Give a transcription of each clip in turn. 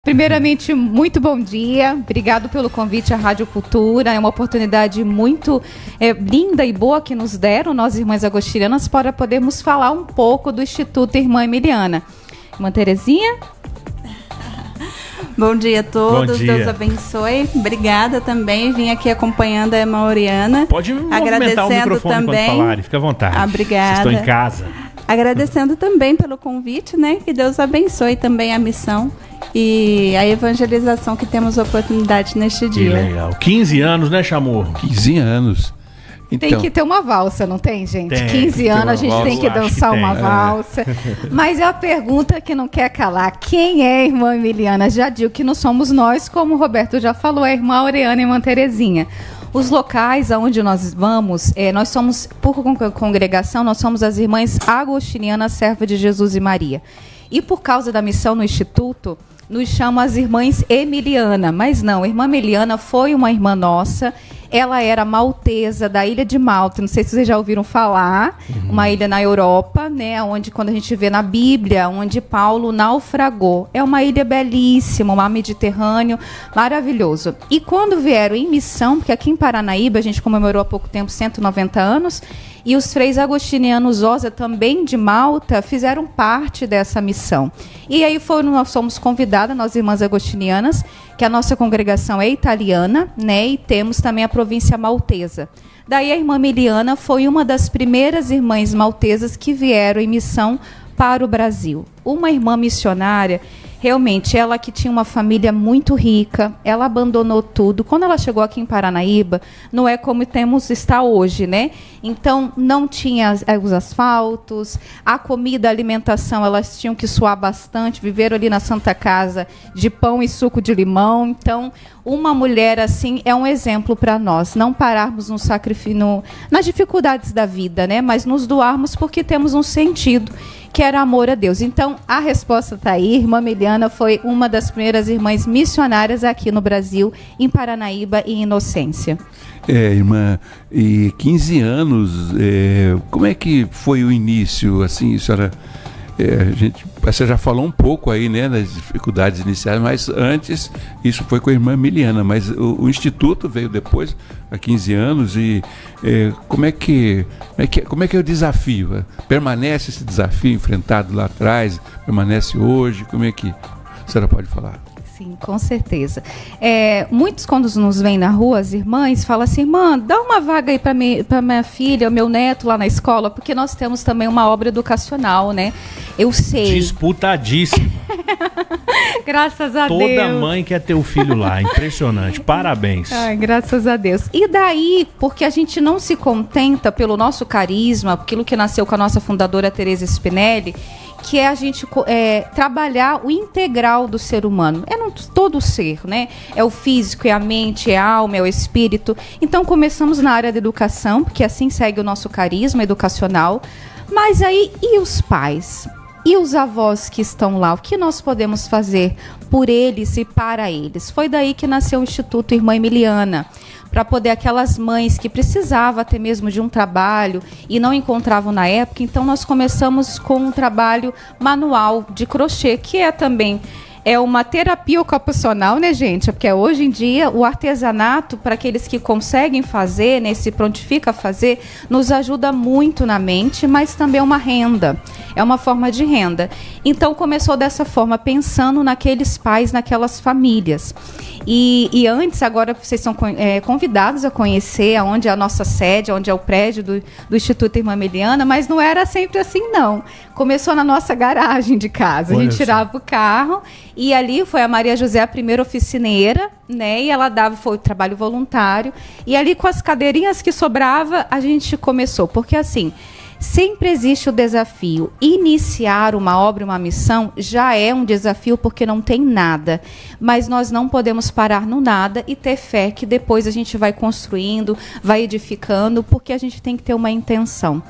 Primeiramente, muito bom dia. Obrigado pelo convite à Rádio Cultura. É uma oportunidade muito linda e boa que nos deram, nós irmãs agostinianas, para podermos falar um pouco do Instituto Irmã Emiliana. Irmã Terezinha? Bom dia a todos, Bom dia. Deus abençoe. Obrigada também, vim aqui acompanhando a irmã Oriana. Pode movimentar o microfone também, quando falarem, fica à vontade. Obrigada. Vocês estão em casa. Agradecendo também pelo convite, né? Que Deus abençoe também a missão e a evangelização que temos oportunidade neste Que dia. legal. 15 anos, né, Chamorro? 15 anos. Então, Tem que ter uma valsa, não tem, gente? Tem, 15 anos, a gente valsa. tem que Eu acho dançar que tem. uma valsa. Mas é a pergunta que não quer calar. Quem é a irmã Emiliana? Já digo que não somos nós, como o Roberto já falou, é a irmã Aureana e a irmã Terezinha. Os locais aonde nós vamos, nós somos, por congregação, nós somos as irmãs agostinianas, serva de Jesus e Maria. E por causa da missão no Instituto, nos chamam as irmãs Emiliana. Mas não, a irmã Emiliana foi uma irmã nossa. Ela era maltesa, da ilha de Malta. Não sei se vocês já ouviram falar. Uma ilha na Europa, né? Onde, quando a gente vê na Bíblia, onde Paulo naufragou. É uma ilha belíssima, um mar Mediterrâneo, maravilhoso. E quando vieram em missão, porque aqui em Paranaíba, a gente comemorou há pouco tempo 190 anos, e os freis agostinianos Osa, também de Malta, fizeram parte dessa missão. E aí nós fomos convidadas, nós irmãs agostinianas, que a nossa congregação é italiana, né? E temos também a província maltesa. Daí a irmã Emiliana foi uma das primeiras irmãs maltesas que vieram em missão para o Brasil. Uma irmã missionária, realmente, ela que tinha uma família muito rica, ela abandonou tudo. Quando ela chegou aqui em Paranaíba, não é como está hoje, né? Então, não tinha os asfaltos, a comida, a alimentação, elas tinham que suar bastante, viveram ali na Santa Casa de pão e suco de limão. Então, uma mulher assim é um exemplo para nós, não pararmos no sacrifício, nas dificuldades da vida, né? Mas nos doarmos porque temos um sentido, que era amor a Deus. Então, a resposta está aí. Irmã Emiliana foi uma das primeiras irmãs missionárias aqui no Brasil, em Paranaíba e em Inocência. irmã, e 15 anos, como é que foi o início, assim, senhora? Você já falou um pouco aí, né, das dificuldades iniciais, mas antes isso foi com a irmã Emiliana, mas o Instituto veio depois, há 15 anos, e como é que é o desafio? Permanece esse desafio enfrentado lá atrás? Permanece hoje? Como é que a senhora pode falar? Sim, com certeza. Muitos, quando nos vêm na rua, as irmãs, falam assim: irmã, dá uma vaga aí para minha filha, meu neto lá na escola, porque nós temos também uma obra educacional, né? Eu sei. Disputadíssimo. Graças a Deus. Toda mãe quer ter o filho lá. Impressionante. Parabéns. Ai, graças a Deus. E daí, porque a gente não se contenta pelo nosso carisma, aquilo que nasceu com a nossa fundadora Teresa Spinelli, que é a gente trabalhar o integral do ser humano. Todo o ser, né? É o físico, é a mente, é a alma, é o espírito. Então, começamos na área da educação, porque assim segue o nosso carisma educacional. Mas aí, e os pais? E os avós que estão lá? O que nós podemos fazer por eles e para eles? Foi daí que nasceu o Instituto Irmã Emiliana, para poder aquelas mães que precisavam até mesmo de um trabalho e não encontravam na época. Então, nós começamos com um trabalho manual de crochê, que é também uma terapia ocupacional, né, gente? Porque hoje em dia o artesanato, para aqueles que conseguem fazer, né, se prontifica a fazer, nos ajuda muito na mente, mas também é uma renda, é uma forma de renda. Então começou dessa forma, pensando naqueles pais, naquelas famílias. E antes, agora vocês são convidados a conhecer onde é a nossa sede, onde é o prédio do Instituto Irmã Emiliana, mas não era sempre assim, não. Começou na nossa garagem de casa. A gente tirava o carro e ali foi a Maria José, a primeira oficineira, né? E ela foi o trabalho voluntário. E ali, com as cadeirinhas que sobrava, a gente começou. Porque assim, sempre existe o desafio. Iniciar uma obra, uma missão, já é um desafio porque não tem nada. Mas nós não podemos parar no nada e ter fé que depois a gente vai construindo, vai edificando, porque a gente tem que ter uma intenção.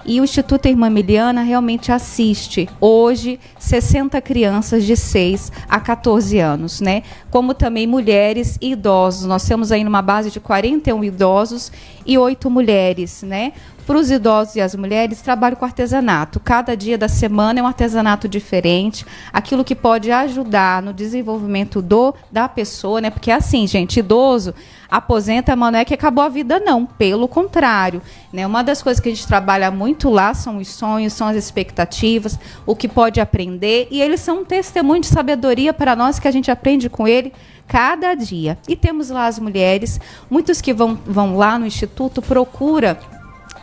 E o Instituto Irmã Emiliana realmente assiste hoje 60 crianças de 6 a 14 anos, né? Como também mulheres e idosos. Nós temos aí numa base de 41 idosos e 8 mulheres, né? Para os idosos e as mulheres, trabalho com artesanato. Cada dia da semana é um artesanato diferente, aquilo que pode ajudar no desenvolvimento da pessoa, né? Porque é assim, gente, idoso aposenta, mas não é que acabou a vida, não. Pelo contrário, né? Uma das coisas que a gente trabalha muito lá são os sonhos, são as expectativas, o que pode aprender, e eles são um testemunho de sabedoria para nós que a gente aprende com ele cada dia. E temos lá as mulheres, muitos que vão lá no Instituto, procura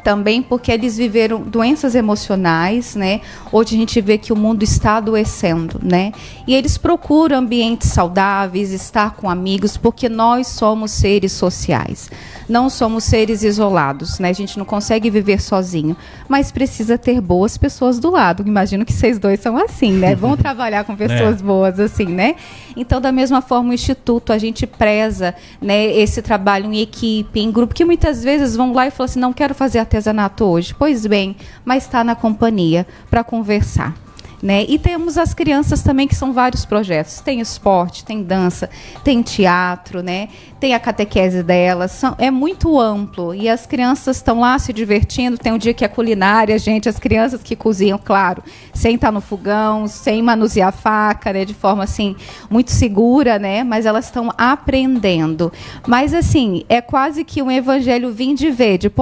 também porque eles viveram doenças emocionais, né? Hoje a gente vê que o mundo está adoecendo, né? E eles procuram ambientes saudáveis, estar com amigos, porque nós somos seres sociais. Não somos seres isolados, né? A gente não consegue viver sozinho, mas precisa ter boas pessoas do lado. Imagino que vocês dois são assim, né? Vão trabalhar com pessoas boas assim, né? Então, da mesma forma, o Instituto, a gente preza, né, esse trabalho em equipe, em grupo, que muitas vezes vão lá e falam assim, não quero fazer artesanato hoje. Pois bem, mas está na companhia para conversar. Né? E temos as crianças também, que são vários projetos. Tem esporte, tem dança, tem teatro, né? Tem a catequese delas. É muito amplo. E as crianças estão lá se divertindo. Tem um dia que é culinária, gente. As crianças que cozinham, claro, sem estar no fogão, sem manusear a faca, né? De forma assim, muito segura, né? Mas elas estão aprendendo. Mas assim, é quase que um evangelho vinde e vede.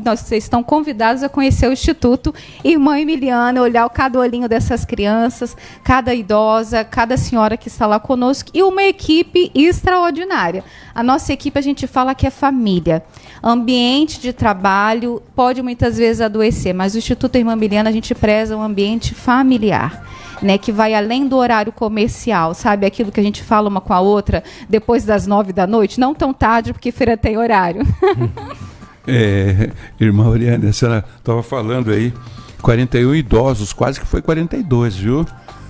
Vocês estão convidados a conhecer o Instituto Irmã Emiliana, olhar cada olhinho dessas crianças, cada idosa, cada senhora que está lá conosco, e uma equipe extraordinária. A nossa equipe, a gente fala que é família. Ambiente de trabalho pode muitas vezes adoecer, mas o Instituto Irmã Emiliana, a gente preza um ambiente familiar, né, que vai além do horário comercial, sabe? Aquilo que a gente fala uma com a outra depois das 9 da noite, não tão tarde, porque feira tem horário. Irmã Oriane, a senhora estava falando aí, 41 idosos, quase que foi 42, viu?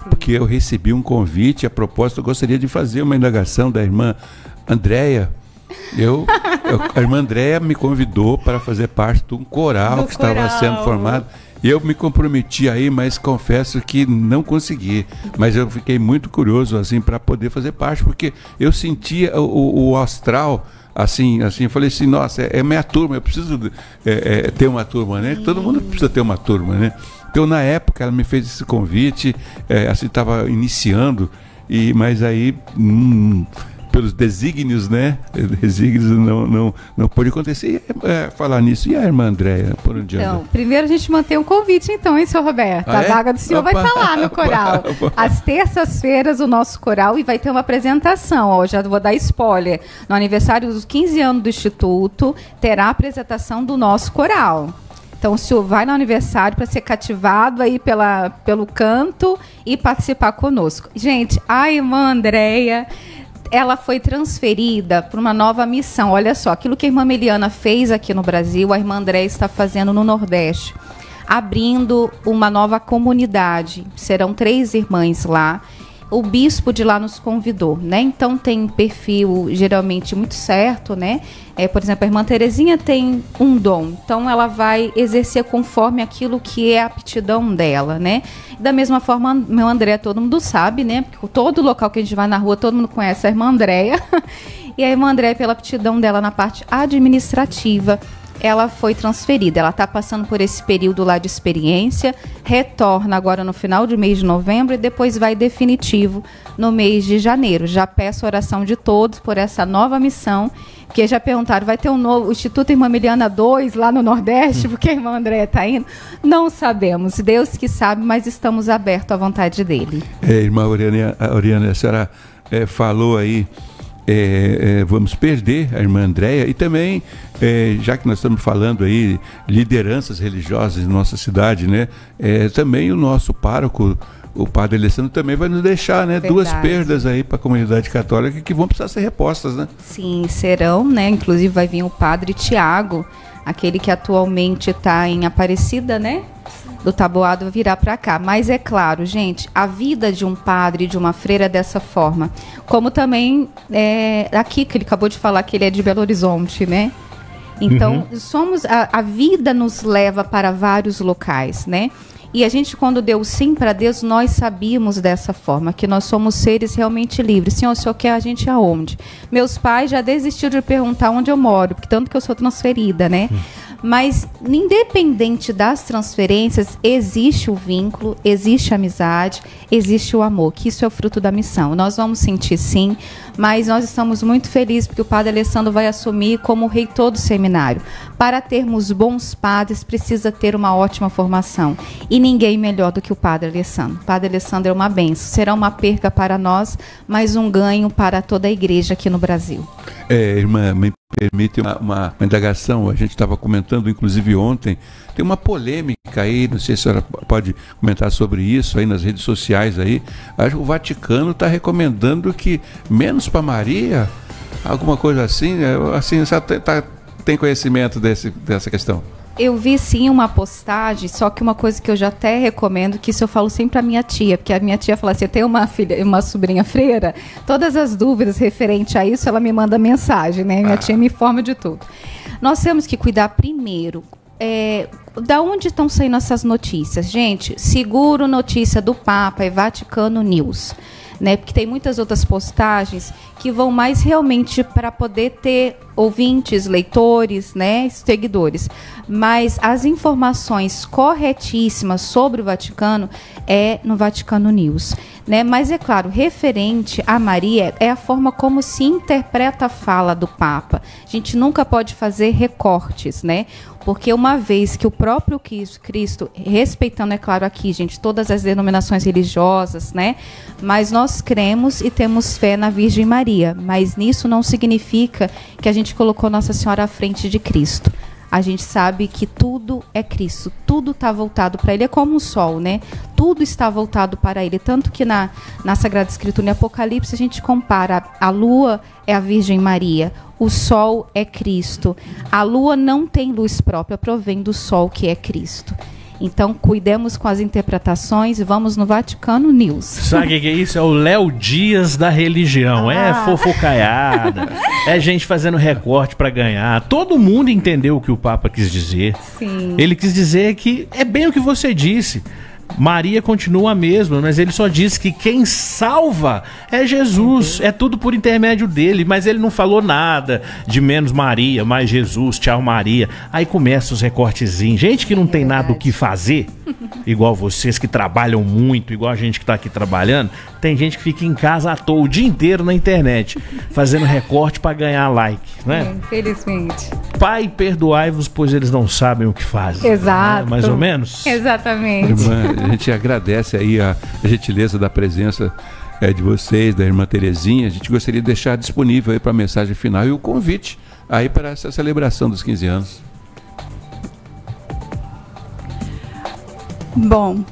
Porque eu recebi um convite, a propósito, eu gostaria de fazer uma indagação da irmã Andréia. A irmã Andréia me convidou para fazer parte de um coral que estava sendo formado. Eu me comprometi aí, mas confesso que não consegui. Mas eu fiquei muito curioso assim para poder fazer parte, porque eu sentia o astral. Assim, eu falei assim, nossa, é minha turma, eu preciso ter uma turma, né? Todo mundo precisa ter uma turma, né? Então, na época, ela me fez esse convite, assim, estava iniciando, mas aí, pelos desígnios, né? Desígnios não pôde acontecer. Falar nisso, e a irmã Andréia, por onde anda? Então, primeiro a gente mantém um convite, então, hein, senhor Roberto? A vaga do senhor vai estar lá no coral. Às terças-feiras, o nosso coral, e vai ter uma apresentação, ó, já vou dar spoiler. No aniversário dos 15 anos do Instituto, terá a apresentação do nosso coral. Então, o senhor vai no aniversário para ser cativado aí pelo canto e participar conosco. Gente, a irmã Andréia, ela foi transferida para uma nova missão. Olha só, aquilo que a irmã Emiliana fez aqui no Brasil, a irmã Andréia está fazendo no Nordeste, abrindo uma nova comunidade. Serão 3 irmãs lá. O bispo de lá nos convidou, né? Então tem um perfil geralmente muito certo, né? Por exemplo, a irmã Terezinha tem um dom, então ela vai exercer conforme aquilo que é a aptidão dela, né? Da mesma forma, meu André, todo mundo sabe, né? Porque todo local que a gente vai na rua, todo mundo conhece a irmã Andréia. E a irmã Andréia, pela aptidão dela na parte administrativa, ela foi transferida. Ela está passando por esse período lá de experiência, retorna agora no final do mês de novembro e depois vai definitivo no mês de janeiro. Já peço a oração de todos por essa nova missão, porque já perguntaram, vai ter um novo Instituto Irmã Emiliana 2 lá no Nordeste, porque a irmã Andréia está indo? Não sabemos, Deus que sabe, mas estamos abertos à vontade dele. Irmã Oriane, a senhora falou aí, vamos perder a irmã Andréia, e também, já que nós estamos falando aí, lideranças religiosas em nossa cidade, né? Também o nosso pároco, o padre Alessandro, também vai nos deixar, né? Verdade. 2 perdas aí para a comunidade católica que vão precisar ser repostas, né? Sim, serão, né? Inclusive vai vir o padre Tiago, aquele que atualmente está em Aparecida, né? Do Taboado, virá para cá. Mas é claro, gente, a vida de um padre, de uma freira é dessa forma. Como também aqui, que ele acabou de falar que ele é de Belo Horizonte, né? Então, a vida nos leva para vários locais, né? E a gente, quando deu sim para Deus, nós sabíamos dessa forma, que nós somos seres realmente livres. Senhor, o Senhor quer a gente aonde? Meus pais já desistiram de perguntar onde eu moro, porque tanto que eu sou transferida, né? Mas, independente das transferências, existe o vínculo, existe a amizade, existe o amor, que isso é o fruto da missão. Nós vamos sentir sim, mas nós estamos muito felizes porque o padre Alessandro vai assumir como reitor do seminário. Para termos bons padres, precisa ter uma ótima formação. E ninguém melhor do que o padre Alessandro. O padre Alessandro é uma bênção. Será uma perca para nós, mas um ganho para toda a igreja aqui no Brasil. Irmã, me permite uma indagação. A gente estava comentando, inclusive ontem, tem uma polêmica aí, não sei se a senhora pode comentar sobre isso aí nas redes sociais aí. O Vaticano está recomendando que menos para Maria, alguma coisa assim, assim, você tem conhecimento dessa questão? Eu vi sim uma postagem, só que uma coisa que eu já até recomendo, que isso eu falo sempre à minha tia, porque a minha tia fala assim, eu tenho uma sobrinha freira, todas as dúvidas referentes a isso, ela me manda mensagem, né? Minha tia me informa de tudo. Nós temos que cuidar primeiro, da onde estão saindo essas notícias? Gente, seguro notícia do Papa é Vaticano News. Né, porque tem muitas outras postagens que vão mais realmente para poder ter ouvintes, leitores, né, seguidores. Mas as informações corretíssimas sobre o Vaticano é no Vaticano News. Né? Mas, é claro, referente a Maria é a forma como se interpreta a fala do Papa. A gente nunca pode fazer recortes, né? Porque uma vez que o próprio Cristo, respeitando, é claro, aqui, gente, todas as denominações religiosas, né? Mas nós cremos e temos fé na Virgem Maria. Mas nisso não significa que a gente colocou Nossa Senhora à frente de Cristo. A gente sabe que tudo é Cristo, tudo está voltado para Ele, é como o sol, né? Tudo está voltado para Ele, tanto que na Sagrada Escritura, em Apocalipse, a gente compara, a lua é a Virgem Maria, o sol é Cristo, a lua não tem luz própria, provém do sol que é Cristo. Então, cuidemos com as interpretações e vamos no Vaticano News. Sabe o que é isso? É o Léo Dias da religião. É fofocaiada. É gente fazendo recorte para ganhar. Todo mundo entendeu o que o Papa quis dizer. Sim. Ele quis dizer que é bem o que você disse. Maria continua a mesma, mas ele só diz que quem salva é Jesus, é tudo por intermédio dele, mas ele não falou nada de menos Maria, mais Jesus, tchau Maria. Aí começa os recortezinhos, gente que não tem nada o que fazer, igual vocês que trabalham muito, igual a gente que está aqui trabalhando, tem gente que fica em casa à toa o dia inteiro na internet, fazendo recorte para ganhar like, né? Infelizmente. Pai, perdoai-vos, pois eles não sabem o que fazem. Exato. Né? Mais ou menos? Exatamente. Irmã, a gente agradece aí a gentileza da presença de vocês, da irmã Terezinha. A gente gostaria de deixar disponível aí para a mensagem final e o convite aí para essa celebração dos 15 anos. Bom,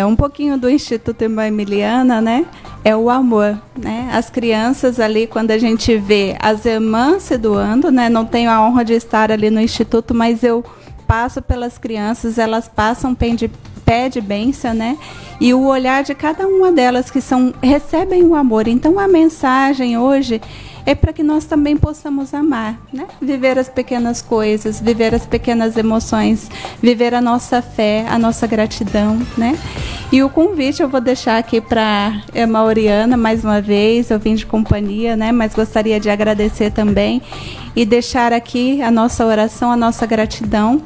um pouquinho do Instituto Irmã Emiliana, né? É o amor, né? As crianças ali, quando a gente vê as irmãs se doando, né? Não tenho a honra de estar ali no Instituto, mas eu passo pelas crianças, elas passam pé de bênção, né? E o olhar de cada uma delas que recebem o amor. Então a mensagem hoje é para que nós também possamos amar, né? Viver as pequenas coisas, viver as pequenas emoções, viver a nossa fé, a nossa gratidão, né? E o convite eu vou deixar aqui para a irmã Oriana, mais uma vez, eu vim de companhia, né? Mas gostaria de agradecer também e deixar aqui a nossa oração, a nossa gratidão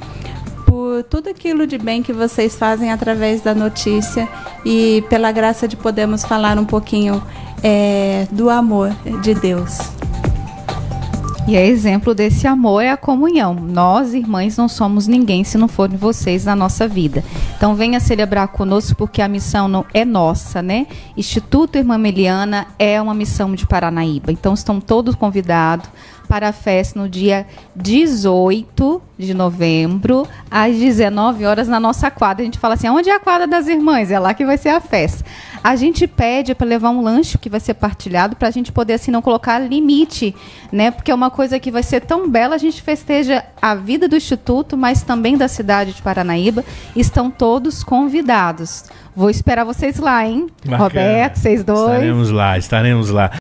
por tudo aquilo de bem que vocês fazem através da notícia e pela graça de podermos falar um pouquinho do amor de Deus. E exemplo desse amor é a comunhão. Nós, irmãs, não somos ninguém se não forem vocês na nossa vida. Então venha celebrar conosco porque a missão não é nossa, né? Instituto Irmã Emiliana é uma missão de Paranaíba. Então estão todos convidados para a festa no dia 18 de novembro, às 19 horas, na nossa quadra. A gente fala assim, onde é a quadra das irmãs? É lá que vai ser a festa. A gente pede para levar um lanche que vai ser partilhado, para a gente poder assim não colocar limite, né? Porque é uma coisa que vai ser tão bela, a gente festeja a vida do Instituto, mas também da cidade de Paranaíba. Estão todos convidados. Vou esperar vocês lá, hein? Bacana. Roberto, vocês dois. Estaremos lá.